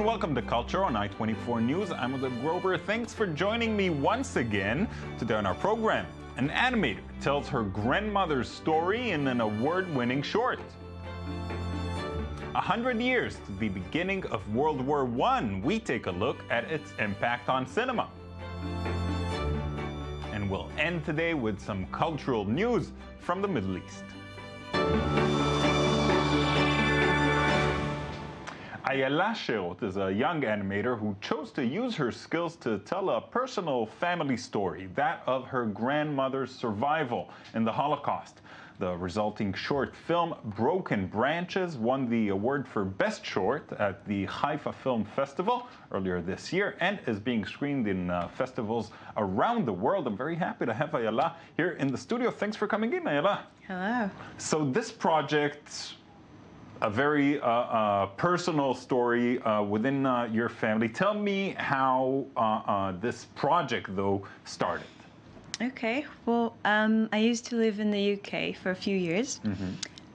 welcome to Culture on I-24 News. I'm Oded Grober. Thanks for joining me once again today on our program. An animator tells her grandmother's story in an award-winning short. 100 years to the beginning of World War I, we take a look at its impact on cinema. And we'll end today with some cultural news from the Middle East. Ayala Sherot is a young animator who chose to use her skills to tell a personal family story, that of her grandmother's survival in the Holocaust. The resulting short film, Broken Branches, won the award for Best Short at the Haifa Film Festival earlier this year and is being screened in festivals around the world. I'm very happy to have Ayala here in the studio. Thanks for coming in, Ayala. Hello. So this project, a very personal story within your family. Tell me how this project, though, started. Okay, well, I used to live in the UK for a few years,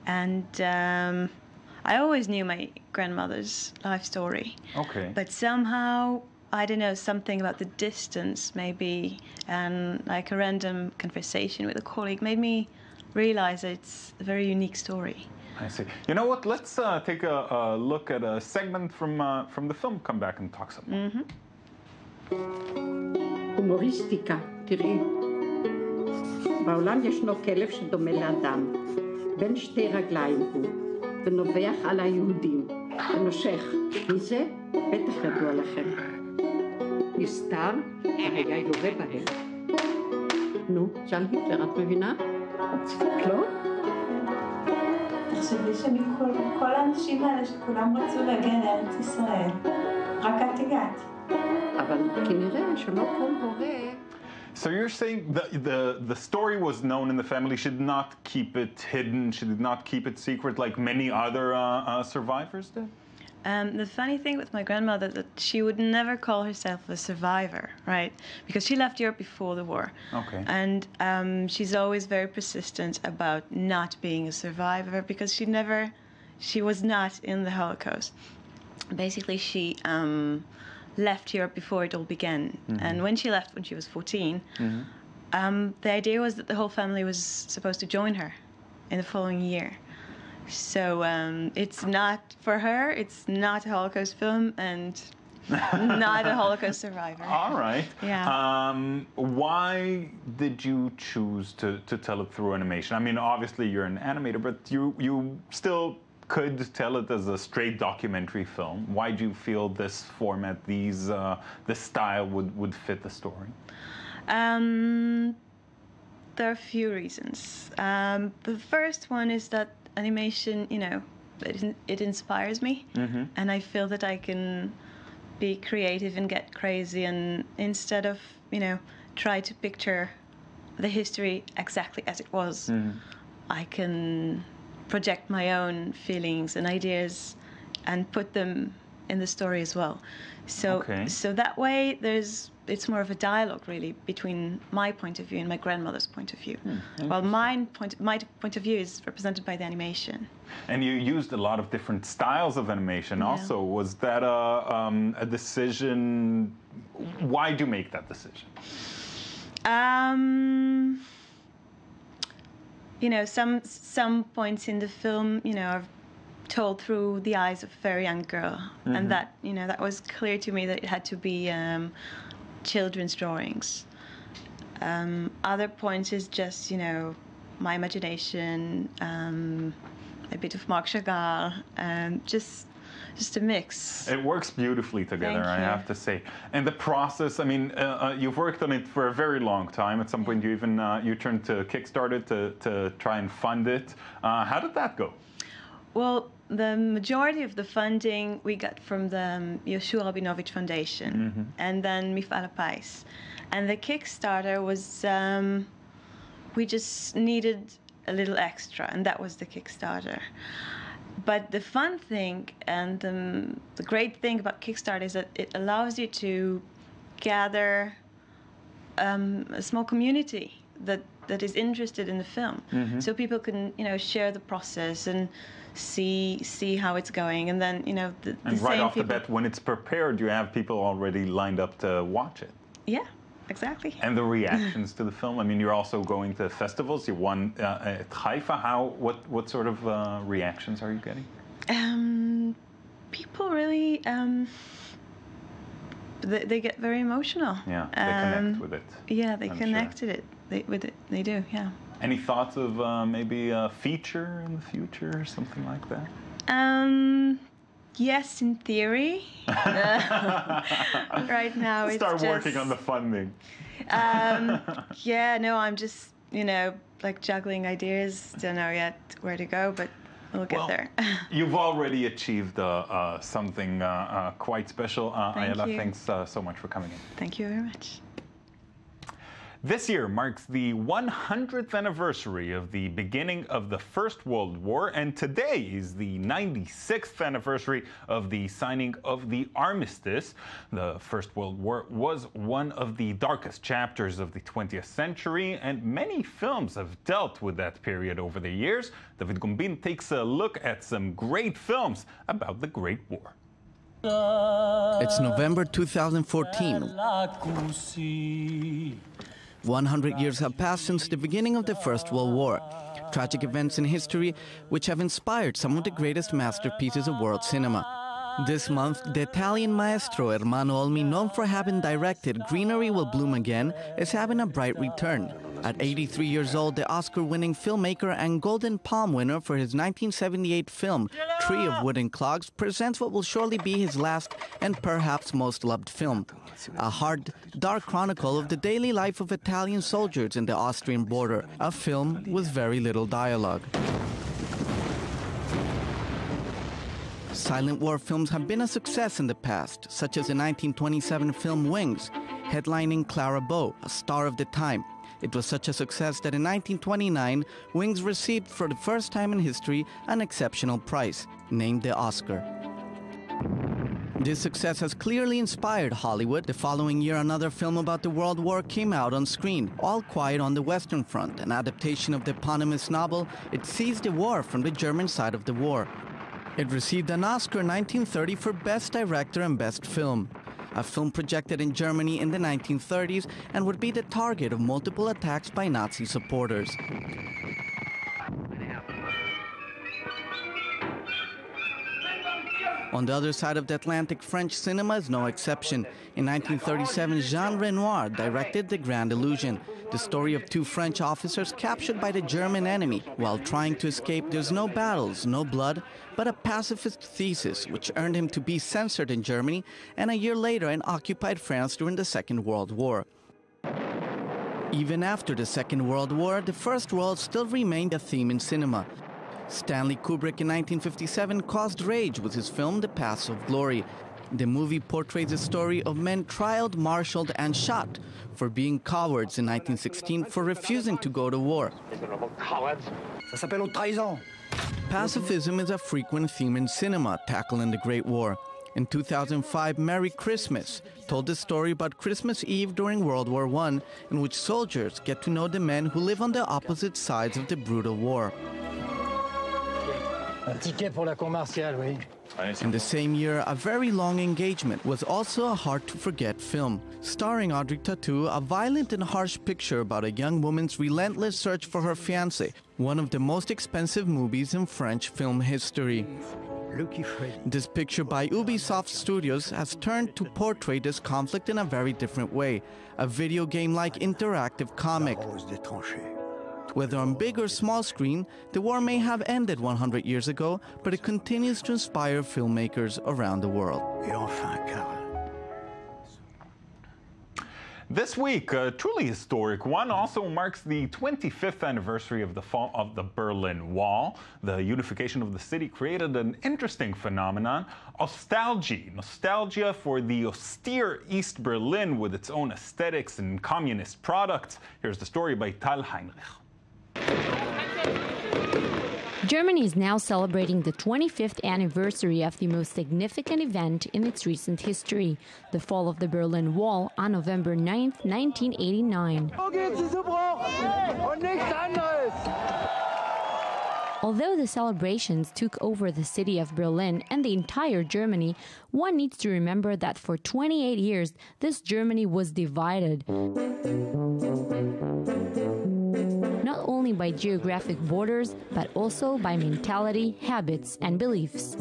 and I always knew my grandmother's life story. Okay. But somehow, I don't know, something about the distance maybe, and like a random conversation with a colleague made me realize it's a very unique story. I see. You know what? Let's take a look at a segment from the film. Come back and talk some more. הומוריסטיקה, תראי. בעולם ישנו כלב שדומה לאדם. בין שתי רגליים הוא, ונובח על היהודים, ונושך. מזה בטח ידוע לכם. נסתר, היה ילווה בהם. נו, שאל היטלר, את מבינה? לא? תחשבי שמכל האנשים האלה שכולם רצו להגיע לארץ ישראל, רק את הגעת. אבל כנראה שלא כל הורה... So you're saying the story was known in the family. She did not keep it hidden. She did not keep it secret like many other survivors did? The funny thing with my grandmother that she would never call herself a survivor, right? Because she left Europe before the war. Okay. And she's always very persistent about not being a survivor because she was not in the Holocaust. Basically, she left Europe before it all began. And when she left, when she was 14, the idea was that the whole family was supposed to join her in the following year. So it's not, for her, it's not a Holocaust film and not a Holocaust survivor. All right. Yeah. Why did you choose to tell it through animation? I mean, obviously you're an animator, but you still could tell it as a straight documentary film. Why do you feel this format, this style would fit the story? There are a few reasons. The first one is that animation, you know, it inspires me, and I feel that I can be creative and get crazy, and instead of, you know, try to picture the history exactly as it was, I can project my own feelings and ideas and put them in the story as well. So, so that way it's more of a dialogue really between my point of view and my grandmother's point of view. While my point of view is represented by the animation. And you used a lot of different styles of animation also. Was that a decision? Why did you make that decision? You know, some points in the film, you know, are told through the eyes of a very young girl, and that, you know, that was clear to me that it had to be children's drawings. Other points is just, you know, my imagination, a bit of Marc Chagall, just a mix. It works beautifully together, I have to say. And the process, I mean, you've worked on it for a very long time. At some point, you even you turned to Kickstarter to try and fund it. How did that go? Well, the majority of the funding we got from the Yoshua Rabinovich Foundation and then Mifal HaPais. And the Kickstarter was, we just needed a little extra, and that was the Kickstarter. But the fun thing and the great thing about Kickstarter is that it allows you to gather a small community that is interested in the film, so people can share the process and see how it's going, and then the and same right off the people... bat, when it's prepared, you have people already lined up to watch it. Yeah, exactly. And the reactions to the film. I mean, you're also going to festivals. You won at Haifa. What sort of reactions are you getting? People really they get very emotional. Yeah, they connect with it. Yeah, they connected with it. They do. Yeah. Any thoughts of maybe a feature in the future or something like that? Yes, in theory. Right now, it's Start working on the funding. Yeah, no, I'm just like juggling ideas. Don't know yet where to go, but we'll get there. You've already achieved something quite special. Ayala, thanks so much for coming in. Thank you very much. This year marks the 100th anniversary of the beginning of the First World War, and today is the 96th anniversary of the signing of the armistice. The First World War was one of the darkest chapters of the 20th century, and many films have dealt with that period over the years. David Gombin takes a look at some great films about the Great War. It's November 2014. 100 years have passed since the beginning of the First World War. Tragic events in history which have inspired some of the greatest masterpieces of world cinema. This month, the Italian maestro Ermanno Olmi, known for having directed Greenery Will Bloom Again, is having a bright return. At 83 years old, the Oscar-winning filmmaker and Golden Palm winner for his 1978 film, Tree of Wooden Clogs, presents what will surely be his last and perhaps most loved film. A hard, dark chronicle of the daily life of Italian soldiers in the Austrian border. A film with very little dialogue. Silent war films have been a success in the past, such as the 1927 film Wings, headlining Clara Bow, a star of the time. It was such a success that in 1929, Wings received for the first time in history an exceptional prize, named the Oscar. This success has clearly inspired Hollywood. The following year, another film about the World War came out on screen, All Quiet on the Western Front, an adaptation of the eponymous novel. It sees the war from the German side of the war. It received an Oscar in 1930 for Best Director and Best Film. A film projected in Germany in the 1930s and would be the target of multiple attacks by Nazi supporters. On the other side of the Atlantic, French cinema is no exception. In 1937, Jean Renoir directed The Grand Illusion, the story of two French officers captured by the German enemy. While trying to escape, there's no battles, no blood, but a pacifist thesis which earned him to be censored in Germany and a year later in occupied France during the Second World War. Even after the Second World War, the First World still remained a theme in cinema. Stanley Kubrick in 1957 caused rage with his film The Paths of Glory. The movie portrays the story of men trialed, marshaled, and shot for being cowards in 1916 for refusing to go to war. Pacifism is a frequent theme in cinema, tackling the Great War. In 2005, Merry Christmas told the story about Christmas Eve during World War I, in which soldiers get to know the men who live on the opposite sides of the brutal war. Un ticket pour la cour martiale, oui. In the same year, A Very Long Engagement was also a hard-to-forget film. Starring Audrey Tautou, a violent and harsh picture about a young woman's relentless search for her fiancé, one of the most expensive movies in French film history. This picture by Ubisoft Studios has turned to portray this conflict in a very different way, a video game-like interactive comic. Whether on big or small screen, the war may have ended 100 years ago, but it continues to inspire filmmakers around the world. This week, a truly historic one, also marks the 25th anniversary of the fall of the Berlin Wall. The unification of the city created an interesting phenomenon, nostalgia for the austere East Berlin with its own aesthetics and communist products. Here's the story by Tal Heinrich. Germany is now celebrating the 25th anniversary of the most significant event in its recent history, the fall of the Berlin Wall on November 9, 1989. Although the celebrations took over the city of Berlin and the entire Germany, one needs to remember that for 28 years, this Germany was divided. Not only by geographic borders, but also by mentality, habits, and beliefs.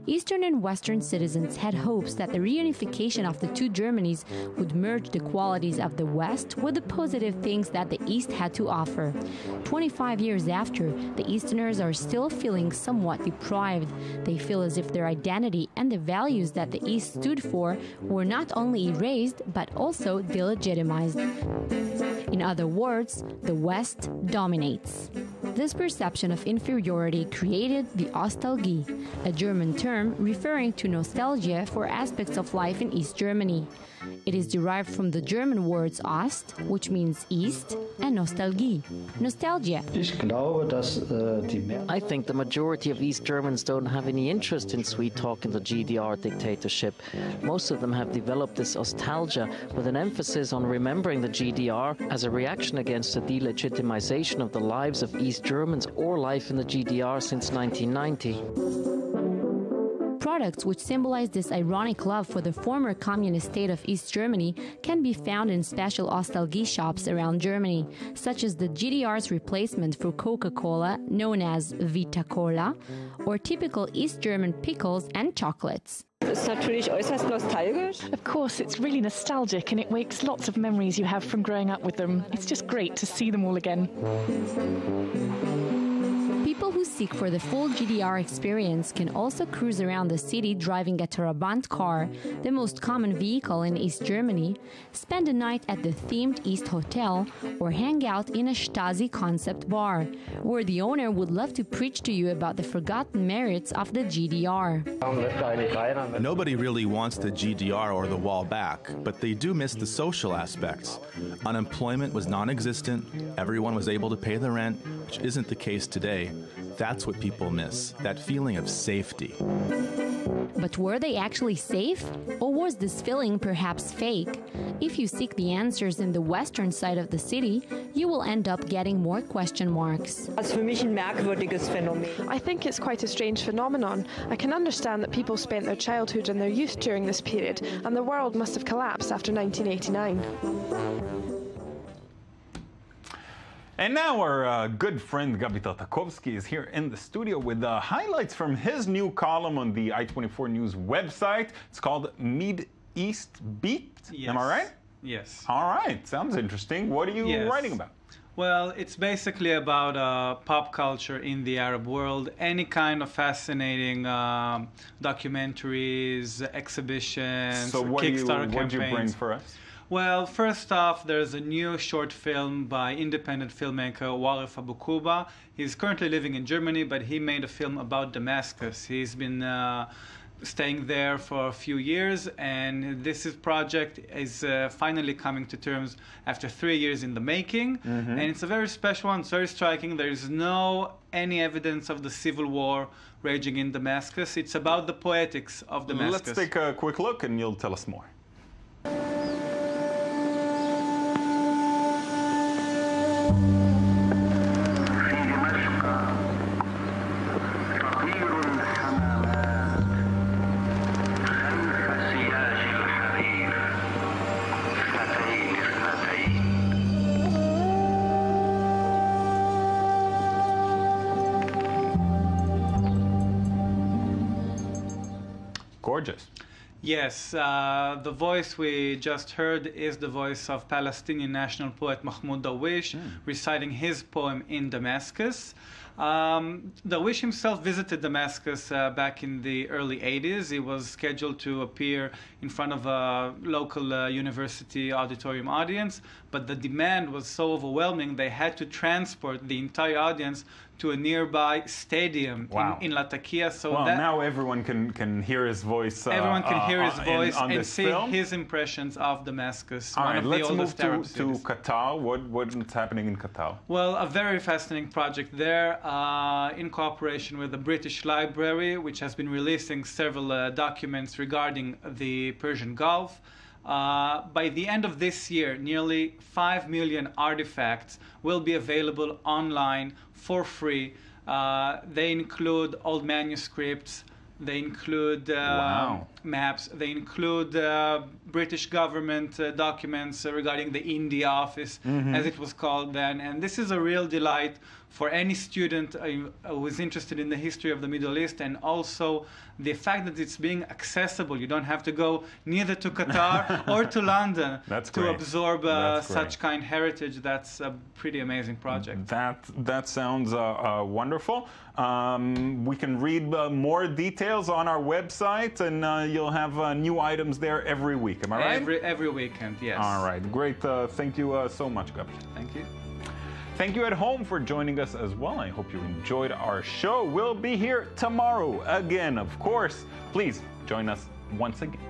Eastern and Western citizens had hopes that the reunification of the two Germanys would merge the qualities of the West with the positive things that the East had to offer. 25 years after, the Easterners are still feeling somewhat deprived. They feel as if their identity and the values that the East stood for were not only erased, but also delegitimized. In other words, the West dominates. This perception of inferiority created the Ostalgie, a German term referring to nostalgia for aspects of life in East Germany. It is derived from the German words Ost, which means East, and Nostalgie, nostalgia. I think the majority of East Germans don't have any interest in sweet talk in the GDR dictatorship. Most of them have developed this nostalgia with an emphasis on remembering the GDR as a reaction against the delegitimization of the lives of East Germans or life in the GDR since 1990. Products which symbolize this ironic love for the former communist state of East Germany can be found in special Ostalgie shops around Germany, such as the GDR's replacement for Coca-Cola, known as Vita Cola, or typical East German pickles and chocolates. Of course, it's really nostalgic and it wakes lots of memories you have from growing up with them. It's just great to see them all again. People who seek for the full GDR experience can also cruise around the city driving a Trabant car, the most common vehicle in East Germany, spend a night at the themed East Hotel, or hang out in a Stasi concept bar, where the owner would love to preach to you about the forgotten merits of the GDR. Nobody really wants the GDR or the wall back, but they do miss the social aspects. Unemployment was non-existent, everyone was able to pay the rent, which isn't the case today. That's what people miss, that feeling of safety. But were they actually safe? Or was this feeling perhaps fake? If you seek the answers in the western side of the city, you will end up getting more question marks. I think it's quite a strange phenomenon. I can understand that people spent their childhood and their youth during this period, and the world must have collapsed after 1989. And now our good friend Gabi Tartakovsky is here in the studio with the highlights from his new column on the I-24 News website. It's called Mid-East Beat. Yes. Am I right? Yes. All right. Sounds interesting. What are you writing about? Well, it's basically about pop culture in the Arab world, any kind of fascinating documentaries, exhibitions, Kickstarter campaigns. What did you bring for us? Well, first off, there's a new short film by independent filmmaker Warif Abu Kuba. He's currently living in Germany, but he made a film about Damascus. He's been staying there for a few years, and this project is finally coming to terms after 3 years in the making. And it's a very special one, it's very striking. There is any evidence of the civil war raging in Damascus. It's about the poetics of Damascus. Let's take a quick look and you'll tell us more. Gorgeous. Yes, the voice we just heard is the voice of Palestinian national poet Mahmoud Darwish, reciting his poem in Damascus. Darwish himself visited Damascus back in the early 80s. He was scheduled to appear in front of a local university auditorium audience, but the demand was so overwhelming they had to transport the entire audience to a nearby stadium in Latakia. So now everyone can hear his voice. Everyone can hear his voice and see film. his impressions of Damascus, All one right, of the oldest Arab let's move to Qatar. What's happening in Qatar? Well, a very fascinating project there in cooperation with the British Library, which has been releasing several documents regarding the Persian Gulf. By the end of this year, nearly 5 million artifacts will be available online for free. They include old manuscripts, they include maps, they include British government documents regarding the India office, as it was called then. And this is a real delight for any student who is interested in the history of the Middle East, and also the fact that it's being accessible. You don't have to go neither to Qatar or to London to absorb such kind heritage. That's a pretty amazing project. That sounds wonderful. We can read more details on our website, and you'll have new items there every week. Am I right? Every weekend, yes. All right, great. Thank you so much, Gabi. Thank you. Thank you at home for joining us as well. I hope you enjoyed our show. We'll be here tomorrow again, of course. Please join us once again.